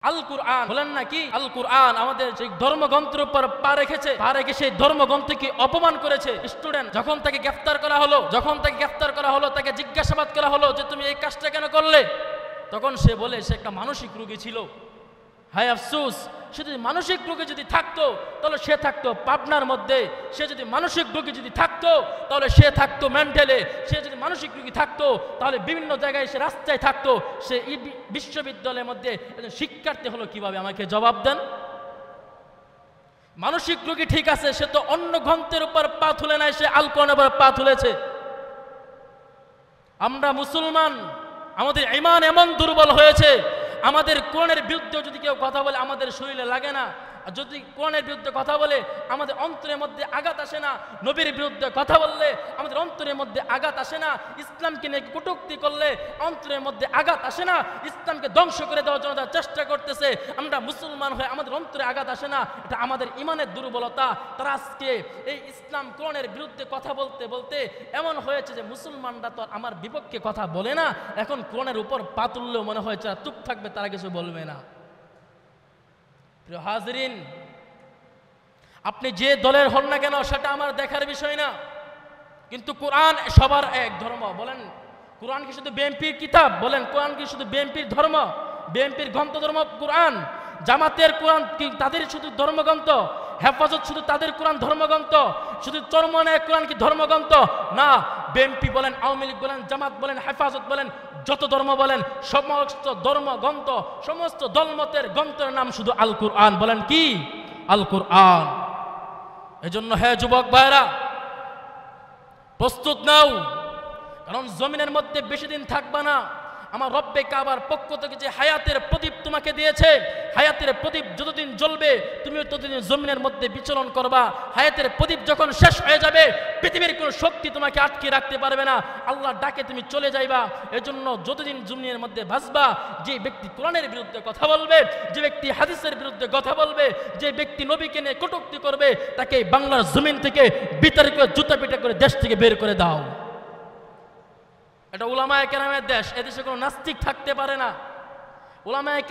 আল কুরআন বলেন না কি, আল কুরআন আমাদের সেই ধর্মগ্রন্থের উপর পা রেখেছে, পা রেখে সেই ধর্মগ্রন্থকে অপমান করেছে। স্টুডেন্ট যখন তাকে গ্রেফতার করা হলো, তাকে জিজ্ঞাসাবাদ করা হলো যে তুমি এই কাজটা কেন করলে, তখন সে বলে সে একটা মানসিক রোগী ছিল। হায় আফসোস, সে যদি মানসিক রোগী যদি থাকতো তাহলে সে থাকতো পাবনার মধ্যে, সে যদি মানসিক রোগী যদি থাকতো তাহলে সে থাকতো মেন্টালে, সে যদি মানসিক রোগী থাকতো তাহলে বিভিন্ন জায়গায় সে রাস্তায় থাকতো, সে বিশ্ববিদ্যালয়ের মধ্যে শিক্ষার্থী হলো কিভাবে? আমাকে জবাব দেন। মানসিক রোগী ঠিক আছে, সে তো অন্য গ্রন্থের উপর পা তুলে নাই, সে আল কোরআনের উপর পা তুলেছে। আমরা মুসলমান, আমাদের ঈমান এমন দুর্বল হয়েছে, আমাদের কোরআনের বিরুদ্ধে যদি কেউ কথা বলে আমাদের শরীরে লাগে না, আর যদি কোরআনের বিরুদ্ধে কথা বলে আমাদের অন্তরের মধ্যে আঘাত আসে না, নবীর বিরুদ্ধে কথা বললে আমাদের অন্তরের মধ্যে আঘাত আসে না, ইসলামকে নিয়ে কটূক্তি করলে অন্তরের মধ্যে আঘাত আসে না, ইসলামকে ধ্বংস করে দেওয়ার জন্য তারা চেষ্টা করতেছে, আমরা মুসলমান হয়ে আমাদের অন্তরে আঘাত আসে না, এটা আমাদের ঈমানের দুর্বলতা। তারা আজকে এই ইসলাম কোরআনের বিরুদ্ধে কথা বলতে বলতে এমন হয়েছে যে মুসলমানরা তো আমার বিপক্ষে কথা বলে না, এখন কোরআনের উপর পা তুললেও মনে হয় যারা চুপ থাকবে তারা কিছু বলবে না। প্রিয় হাজরিন, আপনি যে দলের হন না কেন সেটা আমার দেখার বিষয় না, কিন্তু কোরআন সবার এক ধর্ম। বলেন কোরআন কি শুধু বিএনপির কিতাব? বলেন কোরআন কি শুধু বিএনপির ধর্ম, বিএনপির গ্রন্থ ধর্ম কোরআন? জামাতের কোরআন কি তাদের শুধু ধর্মগ্রন্থ? হেফাজত শুধু তাদের কোরআন ধর্মগ্রন্থ? শুধু চরমনায় কোরআন কি ধর্মগ্রন্থ? না, বিএনপি বলেন, আওয়ামী লীগ বলেন, জামাত বলেন, হেফাজত বলেন, যত ধর্ম বলেন, সমস্ত ধর্মগ্রন্থ, সমস্ত দলমতের গ্রন্থের নাম শুধু আল কুরআন। বলেন কি? আল কুরআন। এজন্য হে যুবক ভাইরা, প্রস্তুত নাও, কারণ জমিনের মধ্যে বেশি দিন থাকবা না। আমার রব্বে কাবার পক্ষ থেকে যে হায়াতের প্রদীপ তোমাকে দিয়েছে, হায়াতের প্রদীপ যতদিন জ্বলবে তুমি ততদিন জমিনের মধ্যে বিচরণ করবা। হায়াতের প্রদীপ যখন শেষ হয়ে যাবে পৃথিবীর কোনো শক্তি তোমাকে আটকে রাখতে পারবে না, আল্লাহর ডাকে তুমি চলে যাইবা। এজন্য যতদিন জমিনের মধ্যে বাঁচবা, যে ব্যক্তি কোরআনের বিরুদ্ধে কথা বলবে, যে ব্যক্তি হাদিসের বিরুদ্ধে কথা বলবে, যে ব্যক্তি নবীকে নিয়ে কটূক্তি করবে, তাকে বাংলার জমিন থেকে বিতাড়িত করে জুতা পিটা করে দেশ থেকে বের করে দাও। এটা উলামায়ে কেরামের দেশ, এদেশে কোনো নাস্তিক থাকতে পারে না। উলামায়ে